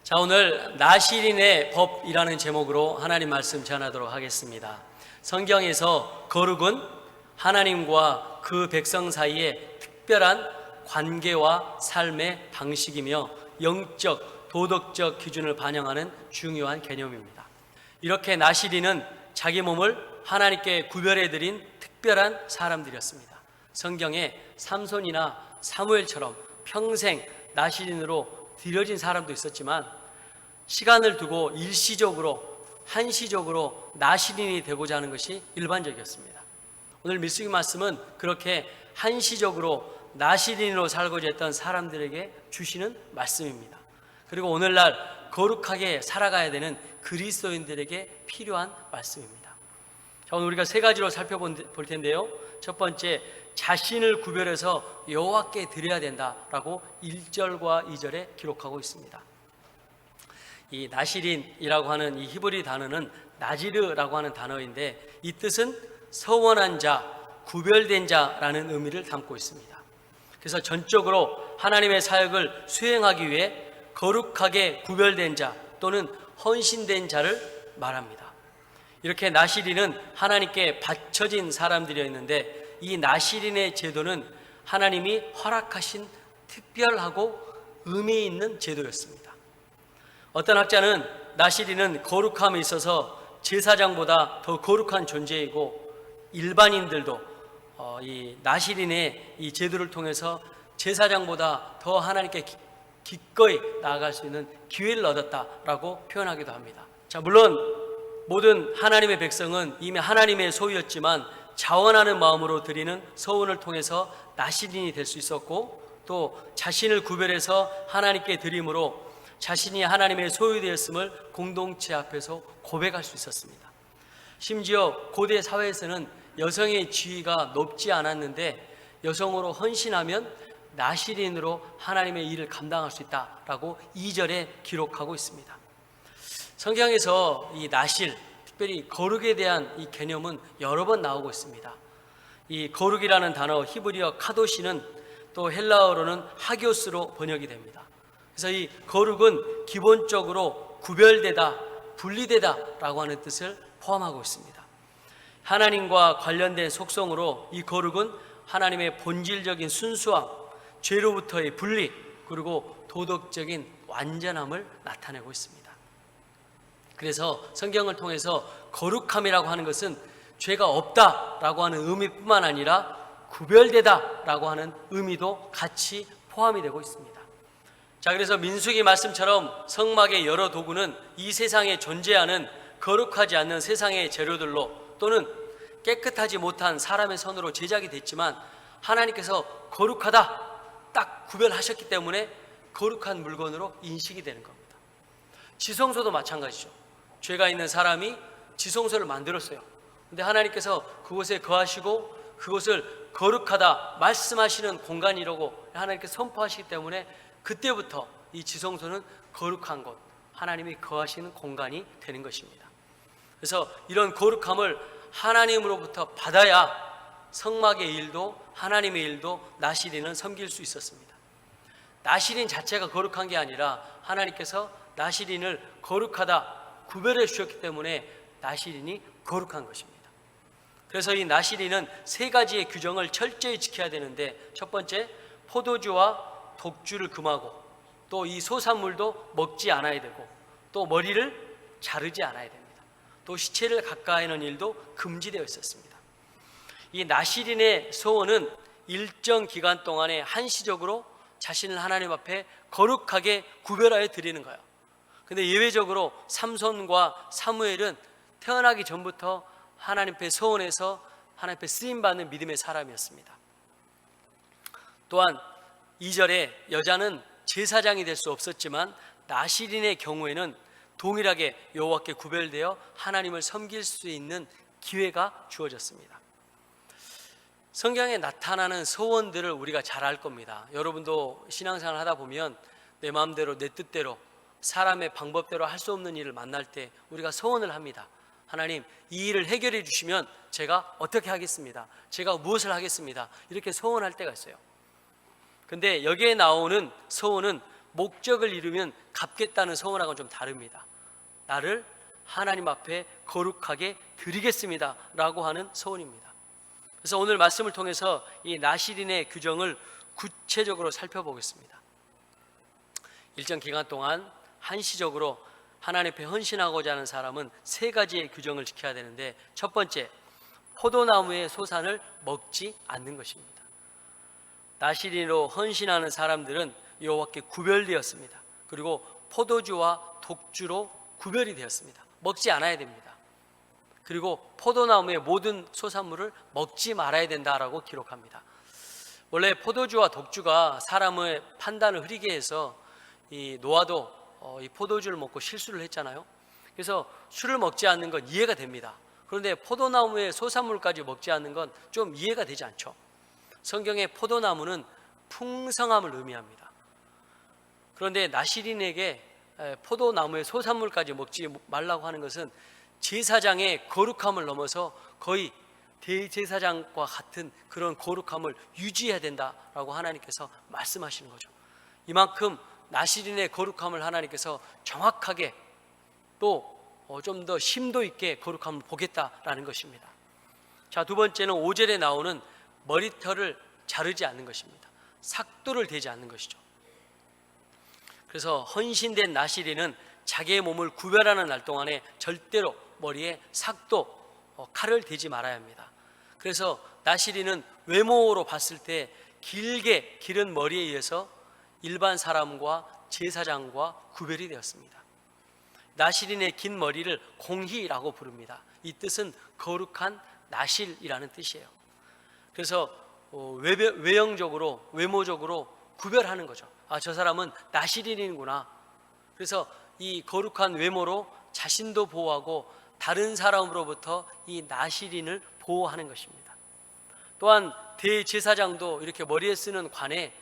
자, 오늘 나실인의 법이라는 제목으로 하나님 말씀 전하도록 하겠습니다. 성경에서 거룩은 하나님과 그 백성 사이의 특별한 관계와 삶의 방식이며 영적, 도덕적 기준을 반영하는 중요한 개념입니다. 이렇게 나실인은 자기 몸을 하나님께 구별해드린 특별한 사람들이었습니다. 성경에 삼손이나 사무엘처럼 평생 나실인으로 드려진 사람도 있었지만 시간을 두고 일시적으로 한시적으로 나실인이 되고자 하는 것이 일반적이었습니다. 오늘 밀수기 말씀은 그렇게 한시적으로 나실인으로 살고자 했던 사람들에게 주시는 말씀입니다. 그리고 오늘날 거룩하게 살아가야 되는 그리스도인들에게 필요한 말씀입니다. 자, 오늘 우리가 세 가지로 살펴볼 텐데요. 첫 번째, 자신을 구별해서 여호와께 드려야 된다라고 1절과 2절에 기록하고 있습니다. 이 나실인이라고 하는 이 히브리 단어는 나지르라고 하는 단어인데 이 뜻은 서원한 자, 구별된 자라는 의미를 담고 있습니다. 그래서 전적으로 하나님의 사역을 수행하기 위해 거룩하게 구별된 자 또는 헌신된 자를 말합니다. 이렇게 나실인은 하나님께 바쳐진 사람들이었는데 이 나실인의 제도는 하나님이 허락하신 특별하고 의미 있는 제도였습니다. 어떤 학자는 나실인은 거룩함에 있어서 제사장보다 더 거룩한 존재이고 일반인들도 이 나실인의 이 제도를 통해서 제사장보다 더 하나님께 기꺼이 나아갈 수 있는 기회를 얻었다라고 표현하기도 합니다. 자, 물론 모든 하나님의 백성은 이미 하나님의 소유였지만 자원하는 마음으로 드리는 서원을 통해서 나실인이 될 수 있었고 또 자신을 구별해서 하나님께 드림으로 자신이 하나님의 소유되었음을 공동체 앞에서 고백할 수 있었습니다. 심지어 고대 사회에서는 여성의 지위가 높지 않았는데 여성으로 헌신하면 나실인으로 하나님의 일을 감당할 수 있다라고 2절에 기록하고 있습니다. 성경에서 이 나실, 특별히 거룩에 대한 이 개념은 여러 번 나오고 있습니다. 이 거룩이라는 단어 히브리어 카도시는 또 헬라어로는 하기오스로 번역이 됩니다. 그래서 이 거룩은 기본적으로 구별되다, 분리되다라고 하는 뜻을 포함하고 있습니다. 하나님과 관련된 속성으로 이 거룩은 하나님의 본질적인 순수함, 죄로부터의 분리, 그리고 도덕적인 완전함을 나타내고 있습니다. 그래서 성경을 통해서 거룩함이라고 하는 것은 죄가 없다라고 하는 의미뿐만 아니라 구별되다라고 하는 의미도 같이 포함이 되고 있습니다. 자, 그래서 민수기 말씀처럼 성막의 여러 도구는 이 세상에 존재하는 거룩하지 않는 세상의 재료들로 또는 깨끗하지 못한 사람의 손으로 제작이 됐지만 하나님께서 거룩하다 딱 구별하셨기 때문에 거룩한 물건으로 인식이 되는 겁니다. 지성소도 마찬가지죠. 죄가 있는 사람이 지성소를 만들었어요. 근데 하나님께서 그곳에 거하시고 그곳을 거룩하다 말씀하시는 공간이라고 하나님께서 선포하시기 때문에 그때부터 이 지성소는 거룩한 곳, 하나님이 거하시는 공간이 되는 것입니다. 그래서 이런 거룩함을 하나님으로부터 받아야 성막의 일도 하나님의 일도 나실인은 섬길 수 있었습니다. 나실인 자체가 거룩한 게 아니라 하나님께서 나실인을 거룩하다 구별해 주셨기 때문에 나실인이 거룩한 것입니다. 그래서 이 나실인은 세 가지의 규정을 철저히 지켜야 되는데 첫 번째, 포도주와 독주를 금하고 또 이 소산물도 먹지 않아야 되고 또 머리를 자르지 않아야 됩니다. 또 시체를 가까이 하는 일도 금지되어 있었습니다. 이 나실인의 소원은 일정 기간 동안에 한시적으로 자신을 하나님 앞에 거룩하게 구별하여 드리는 거예요. 근데 예외적으로 삼손과 사무엘은 태어나기 전부터 하나님 앞에 소원해서 하나님 앞에 쓰임받는 믿음의 사람이었습니다. 또한 2절에 여자는 제사장이 될 수 없었지만 나실인의 경우에는 동일하게 여호와께 구별되어 하나님을 섬길 수 있는 기회가 주어졌습니다. 성경에 나타나는 소원들을 우리가 잘 알 겁니다. 여러분도 신앙생활을 하다 보면 내 마음대로 내 뜻대로 사람의 방법대로 할 수 없는 일을 만날 때 우리가 소원을 합니다. 하나님, 이 일을 해결해 주시면 제가 어떻게 하겠습니다. 제가 무엇을 하겠습니다. 이렇게 소원할 때가 있어요. 근데 여기에 나오는 소원은 목적을 이루면 갚겠다는 소원하고는 좀 다릅니다. 나를 하나님 앞에 거룩하게 드리겠습니다 라고 하는 소원입니다. 그래서 오늘 말씀을 통해서 이 나실인의 규정을 구체적으로 살펴보겠습니다. 일정 기간 동안 한시적으로 하나님 앞에 헌신하고자 하는 사람은 세 가지의 규정을 지켜야 되는데, 첫 번째, 포도나무의 소산을 먹지 않는 것입니다. 나실인으로 헌신하는 사람들은 여호와께 구별되었습니다. 그리고 포도주와 독주로 구별이 되었습니다. 먹지 않아야 됩니다. 그리고 포도나무의 모든 소산물을 먹지 말아야 된다라고 기록합니다. 원래 포도주와 독주가 사람의 판단을 흐리게 해서 이 노아도 이 포도주를 먹고 실수를 했잖아요. 그래서 술을 먹지 않는 건 이해가 됩니다. 그런데 포도나무의 소산물까지 먹지 않는 건 좀 이해가 되지 않죠. 성경의 포도나무는 풍성함을 의미합니다. 그런데 나실인에게 포도나무의 소산물까지 먹지 말라고 하는 것은 제사장의 거룩함을 넘어서 거의 대제사장과 같은 그런 거룩함을 유지해야 된다라고 하나님께서 말씀하시는 거죠. 이만큼 나실인의 거룩함을 하나님께서 정확하게 또 좀 더 심도 있게 거룩함을 보겠다라는 것입니다. 자, 두 번째는 5절에 나오는 머리털을 자르지 않는 것입니다. 삭도를 대지 않는 것이죠. 그래서 헌신된 나실인은 자기의 몸을 구별하는 날 동안에 절대로 머리에 삭도, 칼을 대지 말아야 합니다. 그래서 나실인은 외모로 봤을 때 길게 기른 머리에 의해서 일반 사람과 제사장과 구별이 되었습니다. 나실인의 긴 머리를 공희라고 부릅니다. 이 뜻은 거룩한 나실이라는 뜻이에요. 그래서 외형적으로, 외모적으로 구별하는 거죠. 아, 저 사람은 나실인이구나. 그래서 이 거룩한 외모로 자신도 보호하고 다른 사람으로부터 이 나실인을 보호하는 것입니다. 또한 대제사장도 이렇게 머리에 쓰는 관에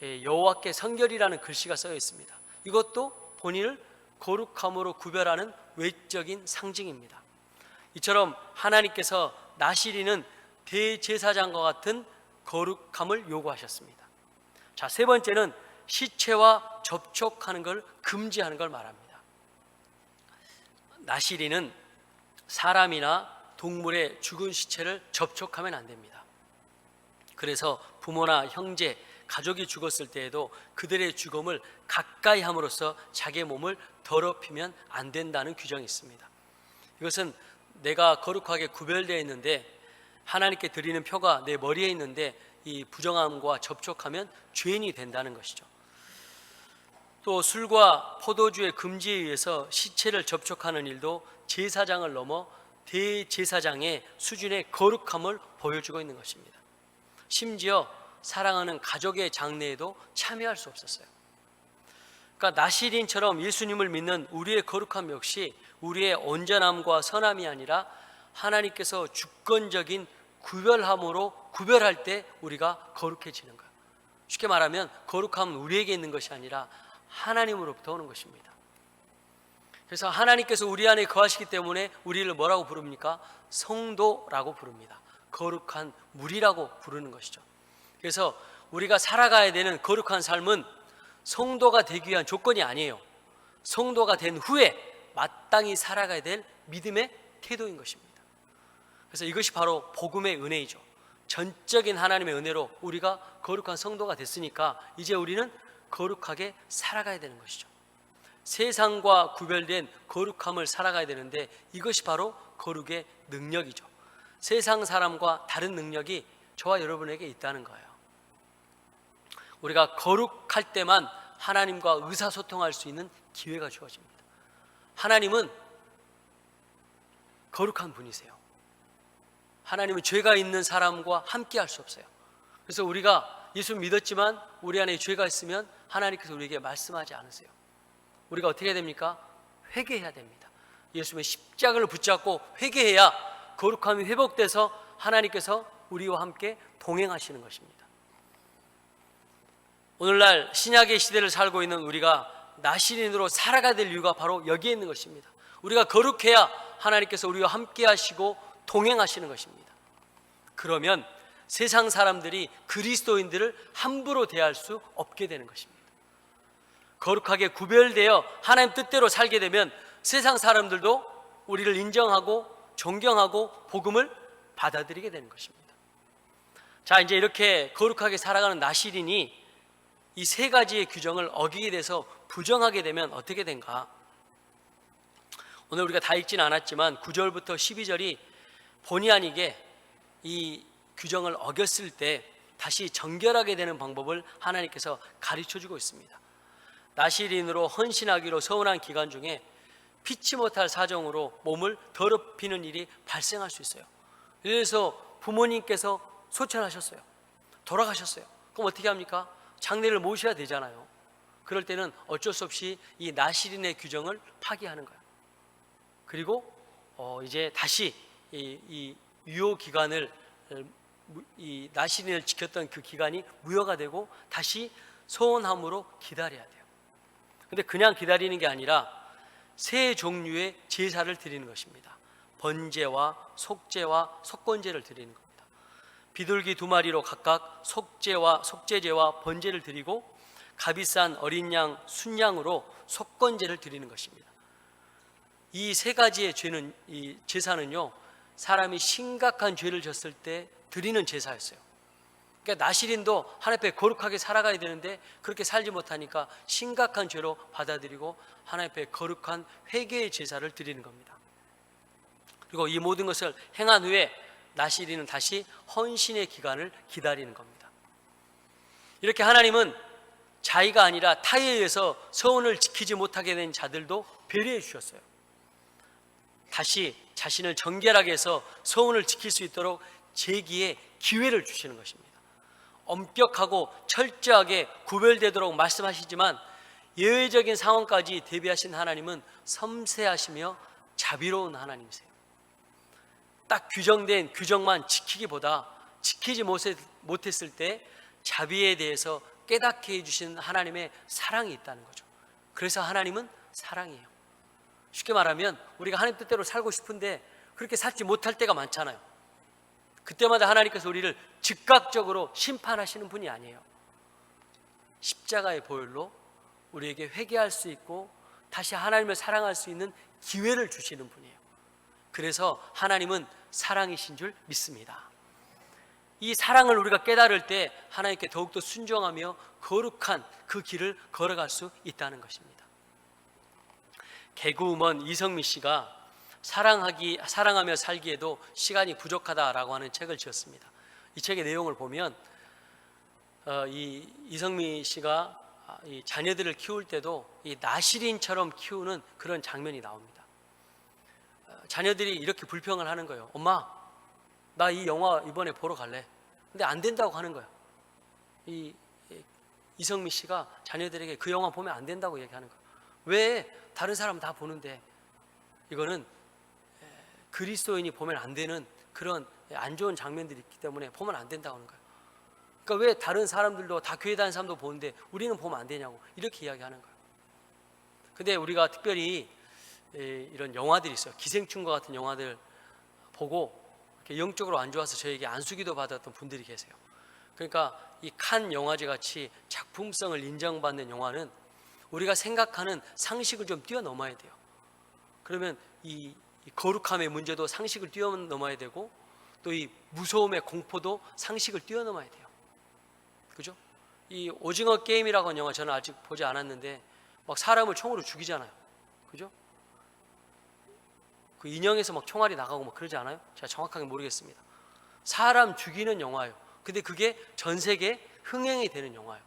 여호와께 성결이라는 글씨가 써져 있습니다. 이것도 본인을 거룩함으로 구별하는 외적인 상징입니다. 이처럼 하나님께서 나실인은 대제사장과 같은 거룩함을 요구하셨습니다. 자, 세 번째는 시체와 접촉하는 걸 금지하는 걸 말합니다. 나실인은 사람이나 동물의 죽은 시체를 접촉하면 안 됩니다. 그래서 부모나 형제, 가족이 죽었을 때에도 그들의 죽음을 가까이 함으로써 자기의 몸을 더럽히면 안 된다는 규정이 있습니다. 이것은 내가 거룩하게 구별되어 있는데 하나님께 드리는 표가 내 머리에 있는데 이 부정함과 접촉하면 죄인이 된다는 것이죠. 또 술과 포도주의 금지에 의해서 시체를 접촉하는 일도 제사장을 넘어 대제사장의 수준의 거룩함을 보여주고 있는 것입니다. 심지어 사랑하는 가족의 장례에도 참여할 수 없었어요. 그러니까 나실인처럼 예수님을 믿는 우리의 거룩함 역시 우리의 온전함과 선함이 아니라 하나님께서 주권적인 구별함으로 구별할 때 우리가 거룩해지는 거예요. 쉽게 말하면 거룩함은 우리에게 있는 것이 아니라 하나님으로부터 오는 것입니다. 그래서 하나님께서 우리 안에 거하시기 때문에 우리를 뭐라고 부릅니까? 성도라고 부릅니다. 거룩한 무리라고 부르는 것이죠. 그래서 우리가 살아가야 되는 거룩한 삶은 성도가 되기 위한 조건이 아니에요. 성도가 된 후에 마땅히 살아가야 될 믿음의 태도인 것입니다. 그래서 이것이 바로 복음의 은혜이죠. 전적인 하나님의 은혜로 우리가 거룩한 성도가 됐으니까 이제 우리는 거룩하게 살아가야 되는 것이죠. 세상과 구별된 거룩함을 살아가야 되는데 이것이 바로 거룩의 능력이죠. 세상 사람과 다른 능력이 저와 여러분에게 있다는 거예요. 우리가 거룩할 때만 하나님과 의사소통할 수 있는 기회가 주어집니다. 하나님은 거룩한 분이세요. 하나님은 죄가 있는 사람과 함께 할 수 없어요. 그래서 우리가 예수 믿었지만 우리 안에 죄가 있으면 하나님께서 우리에게 말씀하지 않으세요. 우리가 어떻게 해야 됩니까? 회개해야 됩니다. 예수님의 십자가를 붙잡고 회개해야 거룩함이 회복돼서 하나님께서 우리와 함께 동행하시는 것입니다. 오늘날 신약의 시대를 살고 있는 우리가 나실인으로 살아가야 될 이유가 바로 여기에 있는 것입니다. 우리가 거룩해야 하나님께서 우리와 함께 하시고 동행하시는 것입니다. 그러면 세상 사람들이 그리스도인들을 함부로 대할 수 없게 되는 것입니다. 거룩하게 구별되어 하나님 뜻대로 살게 되면 세상 사람들도 우리를 인정하고 존경하고 복음을 받아들이게 되는 것입니다. 자, 이제 이렇게 거룩하게 살아가는 나시린이 이 세 가지의 규정을 어기게 돼서 부정하게 되면 어떻게 된가? 오늘 우리가 다 읽지는 않았지만 9절부터 12절이 본의 아니게 이 규정을 어겼을 때 다시 정결하게 되는 방법을 하나님께서 가르쳐주고 있습니다. 나시린으로 헌신하기로 서운한 기간 중에 피치 못할 사정으로 몸을 더럽히는 일이 발생할 수 있어요. 그래서 부모님께서 소천하셨어요. 돌아가셨어요. 그럼 어떻게 합니까? 장례를 모셔야 되잖아요. 그럴 때는 어쩔 수 없이 이 나시린의 규정을 파기하는 거예요. 그리고 이제 다시 이 유효 기간을, 이 나시린을 지켰던 그 기간이 무효가 되고 다시 소원함으로 기다려야 돼요. 근데 그냥 기다리는 게 아니라 세 종류의 제사를 드리는 것입니다. 번제와 속제와 속건제를 드리는 겁니다. 비둘기 2마리로 각각 속제와 속제제와 번제를 드리고 값비싼 어린 양, 순양으로 속건제를 드리는 것입니다. 이 세 가지의 죄는, 이 제사는요, 사람이 심각한 죄를 졌을 때 드리는 제사였어요. 그러니까 나시린도 하나님 앞에 거룩하게 살아가야 되는데 그렇게 살지 못하니까 심각한 죄로 받아들이고 하나님 앞에 거룩한 회개의 제사를 드리는 겁니다. 그리고 이 모든 것을 행한 후에 나시린은 다시 헌신의 기간을 기다리는 겁니다. 이렇게 하나님은 자의가 아니라 타에 의해서 서원을 지키지 못하게 된 자들도 배려해 주셨어요. 다시 자신을 정결하게 해서 서원을 지킬 수 있도록 재기의 기회를 주시는 것입니다. 엄격하고 철저하게 구별되도록 말씀하시지만 예외적인 상황까지 대비하신 하나님은 섬세하시며 자비로운 하나님이세요. 딱 규정된 규정만 지키기보다 지키지 못했을 때 자비에 대해서 깨닫게 해주신 하나님의 사랑이 있다는 거죠. 그래서 하나님은 사랑이에요. 쉽게 말하면 우리가 하나님 뜻대로 살고 싶은데 그렇게 살지 못할 때가 많잖아요. 그때마다 하나님께서 우리를 즉각적으로 심판하시는 분이 아니에요. 십자가의 보혈로 우리에게 회개할 수 있고 다시 하나님을 사랑할 수 있는 기회를 주시는 분이에요. 그래서 하나님은 사랑이신 줄 믿습니다. 이 사랑을 우리가 깨달을 때 하나님께 더욱더 순종하며 거룩한 그 길을 걸어갈 수 있다는 것입니다. 개그우먼 이성미 씨가 사랑하며 살기에도 시간이 부족하다라고 하는 책을 지었습니다. 이 책의 내용을 보면 이 이성미 씨가 이 자녀들을 키울 때도 이 나시린처럼 키우는 그런 장면이 나옵니다. 자녀들이 이렇게 불평을 하는 거예요. 엄마, 나 이 영화 이번에 보러 갈래. 근데 안 된다고 하는 거예요. 이성미 씨가 자녀들에게 그 영화 보면 안 된다고 얘기하는 거예요. 왜? 다른 사람 다 보는데. 이거는 그리스도인이 보면 안 되는 그런 안 좋은 장면들이 있기 때문에 보면 안 된다고 하는 거예요. 그러니까 왜 다른 사람들도 다 교회 다니는 사람도 보는데 우리는 보면 안 되냐고 이렇게 이야기하는 거예요. 근데 우리가 특별히 이런 영화들이 있어요. 기생충과 같은 영화들 보고 이렇게 영적으로 안 좋아서 저에게 안수기도 받았던 분들이 계세요. 그러니까 이 칸 영화제 같이 작품성을 인정받는 영화는 우리가 생각하는 상식을 좀 뛰어넘어야 돼요. 그러면 이 거룩함의 문제도 상식을 뛰어넘어야 되고 또 이 무서움의 공포도 상식을 뛰어넘어야 돼요. 그죠? 이 오징어 게임이라고 하는 영화 저는 아직 보지 않았는데 막 사람을 총으로 죽이잖아요. 그죠? 그 인형에서 막 총알이 나가고 막 그러지 않아요? 제가 정확하게 모르겠습니다. 사람 죽이는 영화예요. 근데 그게 전 세계에 흥행이 되는 영화예요.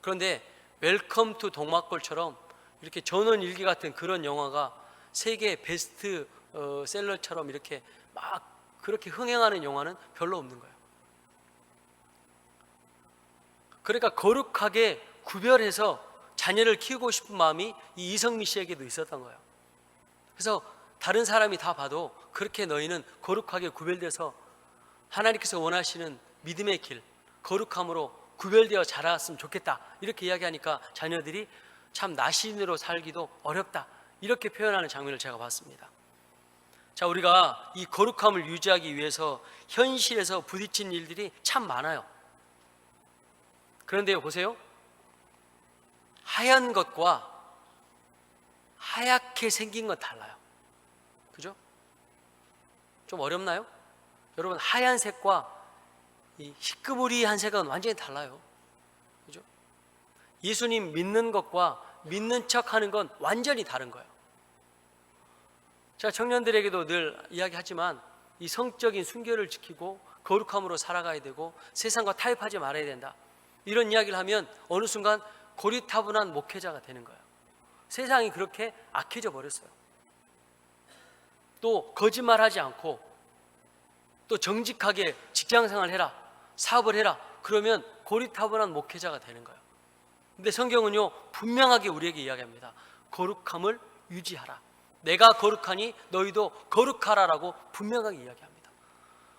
그런데 웰컴 투 동막골처럼 이렇게 전원일기 같은 그런 영화가 세계 베스트셀러처럼 이렇게 막 그렇게 흥행하는 영화는 별로 없는 거예요. 그러니까 거룩하게 구별해서 자녀를 키우고 싶은 마음이 이 이성미 씨에게도 있었던 거예요. 그래서 다른 사람이 다 봐도 그렇게 너희는 거룩하게 구별돼서 하나님께서 원하시는 믿음의 길, 거룩함으로 구별되어 자랐으면 좋겠다 이렇게 이야기하니까 자녀들이 참 나시린으로 살기도 어렵다 이렇게 표현하는 장면을 제가 봤습니다. 자, 우리가 이 거룩함을 유지하기 위해서 현실에서 부딪힌 일들이 참 많아요. 그런데요, 보세요. 하얀 것과 하얗게 생긴 건 달라요. 그죠? 좀 어렵나요? 여러분, 하얀색과 이 희끄무리한 색은 완전히 달라요. 그죠? 예수님 믿는 것과 믿는 척 하는 건 완전히 다른 거예요. 제가 청년들에게도 늘 이야기하지만 이 성적인 순결을 지키고 거룩함으로 살아가야 되고 세상과 타협하지 말아야 된다, 이런 이야기를 하면 어느 순간 고리타분한 목회자가 되는 거예요. 세상이 그렇게 악해져 버렸어요. 또 거짓말하지 않고 또 정직하게 직장생활 해라, 사업을 해라, 그러면 고리타분한 목회자가 되는 거예요. 근데 성경은요, 분명하게 우리에게 이야기합니다. 거룩함을 유지하라. 내가 거룩하니 너희도 거룩하라라고 분명하게 이야기합니다.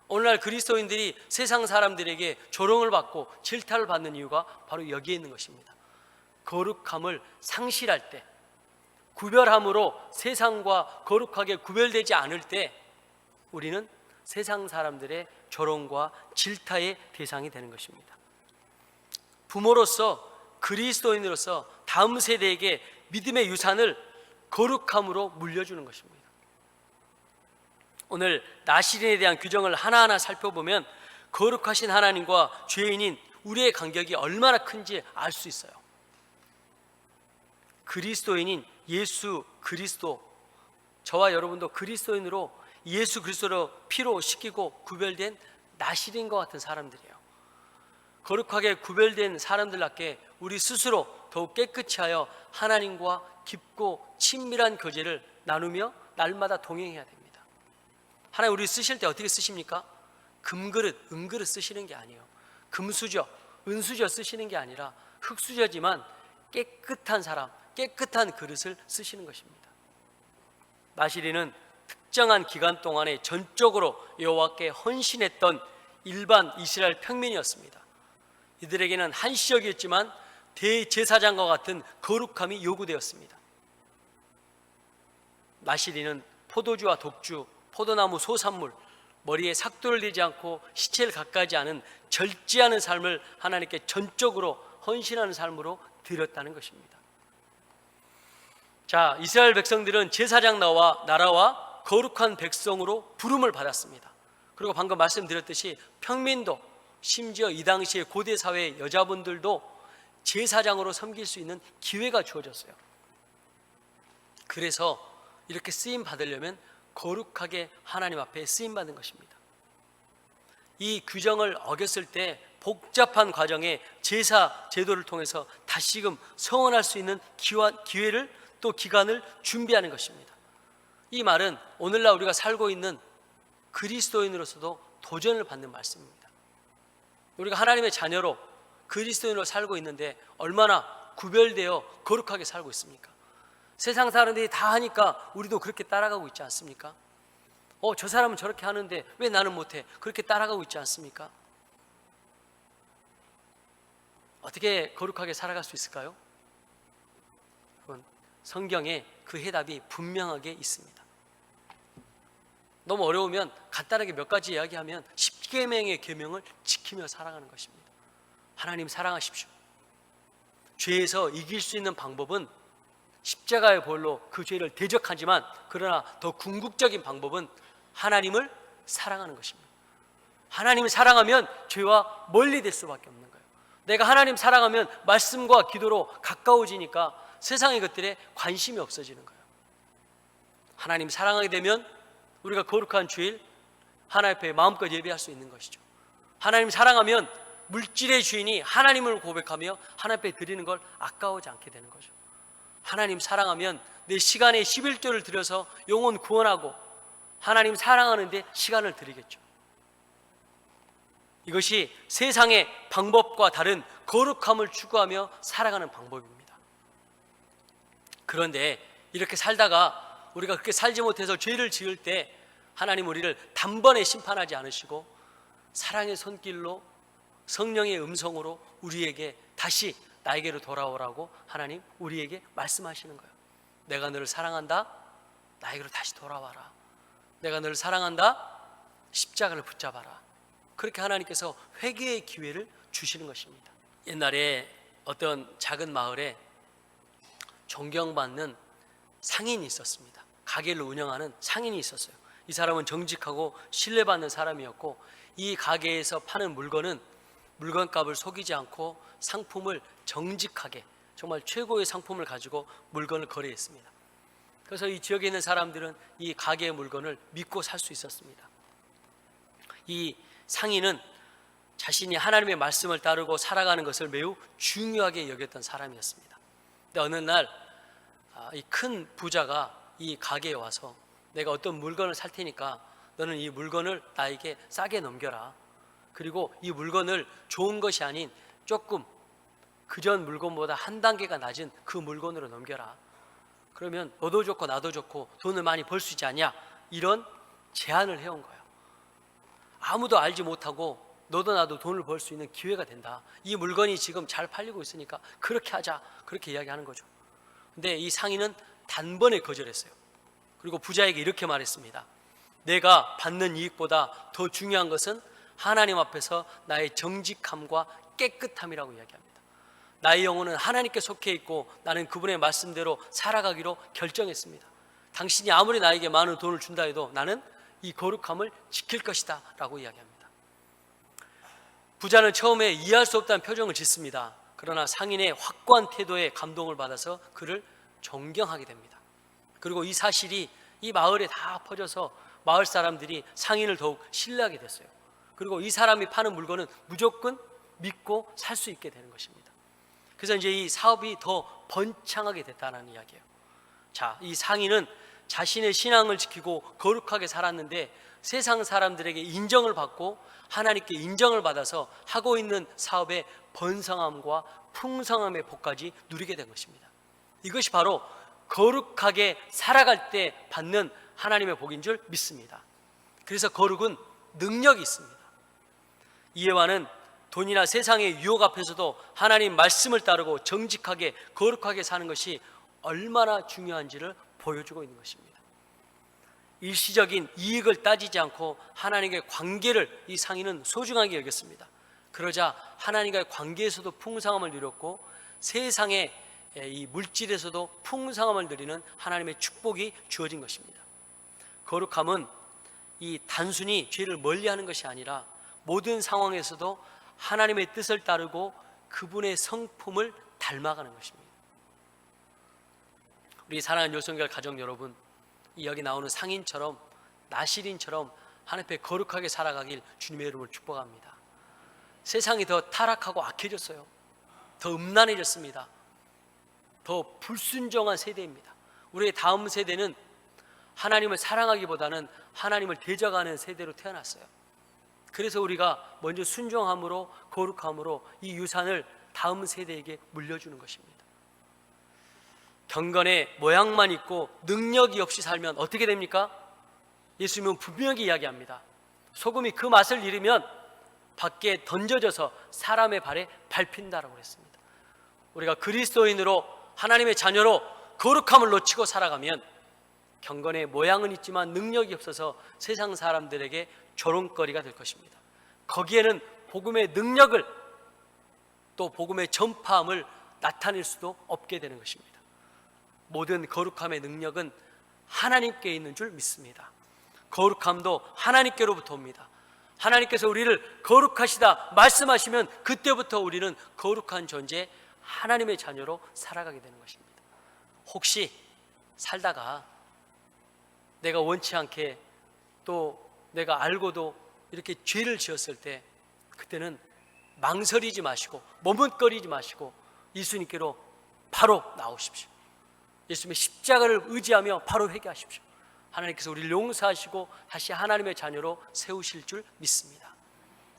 오늘날 그리스도인들이 세상 사람들에게 조롱을 받고 질타를 받는 이유가 바로 여기에 있는 것입니다. 거룩함을 상실할 때, 구별함으로 세상과 거룩하게 구별되지 않을 때 우리는 세상 사람들의 조롱과 질타의 대상이 되는 것입니다. 부모로서, 그리스도인으로서 다음 세대에게 믿음의 유산을 거룩함으로 물려주는 것입니다. 오늘 나실인에 대한 규정을 하나하나 살펴보면 거룩하신 하나님과 죄인인 우리의 간격이 얼마나 큰지 알 수 있어요. 그리스도인인 예수 그리스도, 저와 여러분도 그리스도인으로 예수 그리스도로 피로 씻기고 구별된 나실인과 같은 사람들이에요. 거룩하게 구별된 사람들답게 우리 스스로 더욱 깨끗이 하여 하나님과 깊고 친밀한 교제를 나누며 날마다 동행해야 됩니다. 하나님 우리 쓰실 때 어떻게 쓰십니까? 금그릇, 은그릇 쓰시는 게 아니에요. 금수저, 은수저 쓰시는 게 아니라 흙수저지만 깨끗한 사람, 깨끗한 그릇을 쓰시는 것입니다. 나실인은 특정한 기간 동안에 전적으로 여호와께 헌신했던 일반 이스라엘 평민이었습니다. 이들에게는 한시적이었지만 대제사장과 같은 거룩함이 요구되었습니다. 나실인은 포도주와 독주, 포도나무, 소산물, 머리에 삭도를 대지 않고 시체를 가까이지 않은 절제하는 삶을 하나님께 전적으로 헌신하는 삶으로 드렸다는 것입니다. 자, 이스라엘 백성들은 제사장 나라와 거룩한 백성으로 부름을 받았습니다. 그리고 방금 말씀드렸듯이 평민도, 심지어 이 당시의 고대 사회의 여자분들도 제사장으로 섬길 수 있는 기회가 주어졌어요. 그래서 이렇게 쓰임 받으려면 거룩하게 하나님 앞에 쓰임 받는 것입니다. 이 규정을 어겼을 때 복잡한 과정에 제사 제도를 통해서 다시금 성원할 수 있는 기회를 또 기간을 준비하는 것입니다. 이 말은 오늘날 우리가 살고 있는 그리스도인으로서도 도전을 받는 말씀입니다. 우리가 하나님의 자녀로 그리스도인으로 살고 있는데 얼마나 구별되어 거룩하게 살고 있습니까? 세상 사람들이 다 하니까 우리도 그렇게 따라가고 있지 않습니까? 저 사람은 저렇게 하는데 왜 나는 못해? 그렇게 따라가고 있지 않습니까? 어떻게 거룩하게 살아갈 수 있을까요? 성경에 그 해답이 분명하게 있습니다. 너무 어려우면 간단하게 몇 가지 이야기하면 10계명의 계명을 지키며 살아가는 것입니다. 하나님 사랑하십시오. 죄에서 이길 수 있는 방법은 십자가의 보혈로 그 죄를 대적하지만, 그러나 더 궁극적인 방법은 하나님을 사랑하는 것입니다. 하나님을 사랑하면 죄와 멀리 될 수밖에 없는 거예요. 내가 하나님 사랑하면 말씀과 기도로 가까워지니까 세상의 것들에 관심이 없어지는 거예요. 하나님 사랑하게 되면 우리가 거룩한 주일 하나님 앞에 마음껏 예배할 수 있는 것이죠. 하나님 사랑하면 물질의 주인이 하나님을 고백하며 하나님 앞에 드리는 걸 아까워하지 않게 되는 거죠. 하나님 사랑하면 내 시간에 11조를 들여서 영혼 구원하고 하나님 사랑하는데 시간을 드리겠죠. 이것이 세상의 방법과 다른 거룩함을 추구하며 살아가는 방법입니다. 그런데 이렇게 살다가 우리가 그렇게 살지 못해서 죄를 지을 때 하나님 우리를 단번에 심판하지 않으시고 사랑의 손길로 성령의 음성으로 우리에게 다시 나에게로 돌아오라고 하나님 우리에게 말씀하시는 거예요. 내가 너를 사랑한다. 나에게로 다시 돌아와라. 내가 너를 사랑한다. 십자가를 붙잡아라. 그렇게 하나님께서 회개의 기회를 주시는 것입니다. 옛날에 어떤 작은 마을에 존경받는 상인이 있었습니다. 가게를 운영하는 상인이 있었어요. 이 사람은 정직하고 신뢰받는 사람이었고, 이 가게에서 파는 물건은 물건값을 속이지 않고 상품을 정직하게, 정말 최고의 상품을 가지고 물건을 거래했습니다. 그래서 이 지역에 있는 사람들은 이 가게의 물건을 믿고 살 수 있었습니다. 이 상인은 자신이 하나님의 말씀을 따르고 살아가는 것을 매우 중요하게 여겼던 사람이었습니다. 근데 어느 날 이 큰 부자가 이 가게에 와서 내가 어떤 물건을 살 테니까 너는 이 물건을 나에게 싸게 넘겨라. 그리고 이 물건을 좋은 것이 아닌 조금 그전 물건보다 한 단계가 낮은 그 물건으로 넘겨라. 그러면 너도 좋고 나도 좋고 돈을 많이 벌 수 있지 않냐, 이런 제안을 해온 거예요. 아무도 알지 못하고 너도 나도 돈을 벌 수 있는 기회가 된다. 이 물건이 지금 잘 팔리고 있으니까 그렇게 하자, 그렇게 이야기하는 거죠. 근데 이 상인은 단번에 거절했어요. 그리고 부자에게 이렇게 말했습니다. 내가 받는 이익보다 더 중요한 것은 하나님 앞에서 나의 정직함과 깨끗함이라고 이야기합니다. 나의 영혼은 하나님께 속해 있고 나는 그분의 말씀대로 살아가기로 결정했습니다. 당신이 아무리 나에게 많은 돈을 준다 해도 나는 이 거룩함을 지킬 것이다 라고 이야기합니다. 부자는 처음에 이해할 수 없다는 표정을 짓습니다. 그러나 상인의 확고한 태도에 감동을 받아서 그를 존경하게 됩니다. 그리고 이 사실이 이 마을에 다 퍼져서 마을 사람들이 상인을 더욱 신뢰하게 됐어요. 그리고 이 사람이 파는 물건은 무조건 믿고 살 수 있게 되는 것입니다. 그래서 이제 이 사업이 더 번창하게 됐다는 이야기예요. 자, 이 상인은 자신의 신앙을 지키고 거룩하게 살았는데 세상 사람들에게 인정을 받고 하나님께 인정을 받아서 하고 있는 사업의 번성함과 풍성함의 복까지 누리게 된 것입니다. 이것이 바로 거룩하게 살아갈 때 받는 하나님의 복인 줄 믿습니다. 그래서 거룩은 능력이 있습니다. 이해와는 돈이나 세상의 유혹 앞에서도 하나님 말씀을 따르고 정직하게 거룩하게 사는 것이 얼마나 중요한지를 보여주고 있는 것입니다. 일시적인 이익을 따지지 않고 하나님과의 관계를 이 상인은 소중하게 여겼습니다. 그러자 하나님과의 관계에서도 풍성함을 누렸고 세상의 이 물질에서도 풍성함을 누리는 하나님의 축복이 주어진 것입니다. 거룩함은 이 단순히 죄를 멀리하는 것이 아니라 모든 상황에서도 하나님의 뜻을 따르고 그분의 성품을 닮아가는 것입니다. 우리 사랑하는 요성결 가족 여러분, 이 여기 나오는 상인처럼 나시린처럼 하나님 앞에 거룩하게 살아가길 주님의 이름으로 축복합니다. 세상이 더 타락하고 악해졌어요. 더 음란해졌습니다. 더 불순종한 세대입니다. 우리의 다음 세대는 하나님을 사랑하기보다는 하나님을 대적하는 세대로 태어났어요. 그래서 우리가 먼저 순종함으로 거룩함으로 이 유산을 다음 세대에게 물려주는 것입니다. 경건의 모양만 있고 능력이 없이 살면 어떻게 됩니까? 예수님은 분명히 이야기합니다. 소금이 그 맛을 잃으면 밖에 던져져서 사람의 발에 밟힌다라고 했습니다. 우리가 그리스도인으로 하나님의 자녀로 거룩함을 놓치고 살아가면 경건의 모양은 있지만 능력이 없어서 세상 사람들에게 조롱거리가 될 것입니다. 거기에는 복음의 능력을 또 복음의 전파함을 나타낼 수도 없게 되는 것입니다. 모든 거룩함의 능력은 하나님께 있는 줄 믿습니다. 거룩함도 하나님께로부터 옵니다. 하나님께서 우리를 거룩하시다 말씀하시면 그때부터 우리는 거룩한 존재 하나님의 자녀로 살아가게 되는 것입니다. 혹시 살다가 내가 원치 않게 또 내가 알고도 이렇게 죄를 지었을 때 그때는 망설이지 마시고 머뭇거리지 마시고 예수님께로 바로 나오십시오. 예수님의 십자가를 의지하며 바로 회개하십시오. 하나님께서 우리를 용서하시고 다시 하나님의 자녀로 세우실 줄 믿습니다.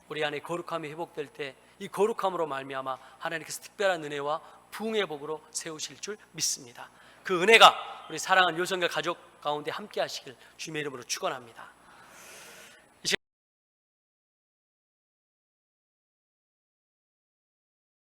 우리 안에 거룩함이 회복될 때 이 거룩함으로 말미암아 하나님께서 특별한 은혜와 부흥의 복으로 세우실 줄 믿습니다. 그 은혜가 우리 사랑하는 요성결 가족 가운데 함께 하시길 주님의 이름으로 축원합니다.